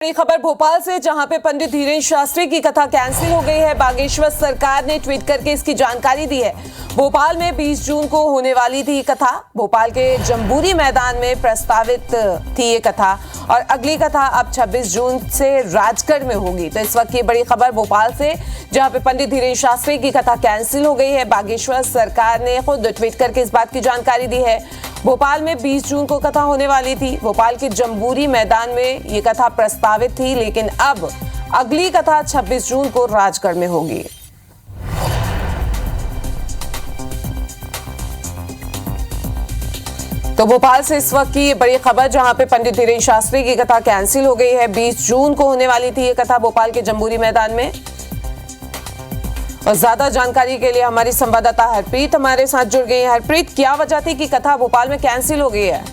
बड़ी खबर भोपाल से, जहां पे पंडित धीरेन्द्र शास्त्री की कथा कैंसिल हो गई है। बागेश्वर सरकार ने ट्वीट करके इसकी जानकारी दी है। भोपाल में 20 जून को होने वाली थी कथा। भोपाल के जम्बूरी मैदान में प्रस्तावित थी ये कथा और अगली कथा अब 26 जून से राजगढ़ में होगी। तो इस वक्त की बड़ी खबर भोपाल से, जहां पे पंडित धीरेन्द्र शास्त्री की कथा कैंसिल हो गई है। बागेश्वर सरकार ने खुद ट्वीट करके इस बात की जानकारी दी है। भोपाल में 20 जून को कथा होने वाली थी। भोपाल के जम्बूरी मैदान में ये कथा प्रस्तावित थी, लेकिन अब अगली कथा 26 जून को राजगढ़ में होगी। तो भोपाल से इस वक्त की बड़ी खबर, जहां पे पंडित धीरेन्द्र शास्त्री की कथा कैंसिल हो गई है। 20 जून को होने वाली थी ये कथा भोपाल के जम्बूरी मैदान में। और ज्यादा जानकारी के लिए हमारी संवाददाता हरप्रीत हमारे साथ जुड़ गई है। हरप्रीत, क्या वजह थी कि कथा भोपाल में कैंसिल हो गई है?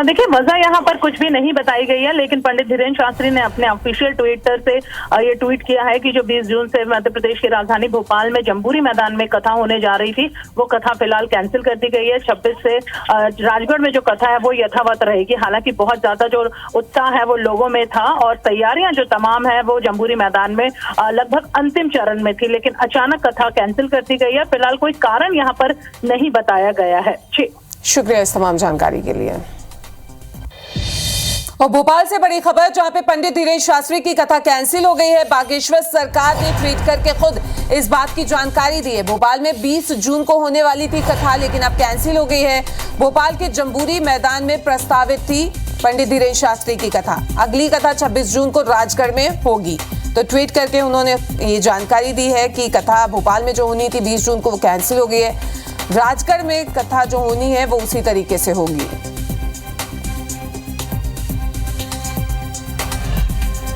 देखिए, वजह यहाँ पर कुछ भी नहीं बताई गई है, लेकिन पंडित धीरेन्द्र शास्त्री ने अपने ऑफिशियल ट्विटर से ये ट्वीट किया है कि जो 20 जून से मध्य प्रदेश की राजधानी भोपाल में जम्बूरी मैदान में कथा होने जा रही थी, वो कथा फिलहाल कैंसिल कर दी गई है। 26 से राजगढ़ में जो कथा है वो यथावत रहेगी। हालांकि बहुत ज्यादा जो उत्साह है वो लोगों में था और तैयारियां जो तमाम है वो जम्बूरी मैदान में लगभग अंतिम चरण में थी, लेकिन अचानक कथा कैंसिल कर दी गई है। फिलहाल कोई कारण यहाँ पर नहीं बताया गया है। जी, शुक्रिया इस तमाम जानकारी के लिए। और भोपाल से बड़ी खबर, जहां पे पंडित धीरेन्द्र शास्त्री की कथा कैंसिल हो गई है। बागेश्वर सरकार ने ट्वीट करके खुद इस बात की जानकारी दी है। भोपाल में 20 जून को होने वाली थी कथा, लेकिन अब कैंसिल हो गई है। भोपाल के जम्बूरी मैदान में प्रस्तावित थी पंडित धीरेन्द्र शास्त्री की कथा। अगली कथा 26 जून को राजगढ़ में होगी। तो ट्वीट करके उन्होंने ये जानकारी दी है कि कथा भोपाल में जो होनी थी 20 जून को, वो कैंसिल हो गई है। राजगढ़ में कथा जो होनी है वो उसी तरीके से होगी।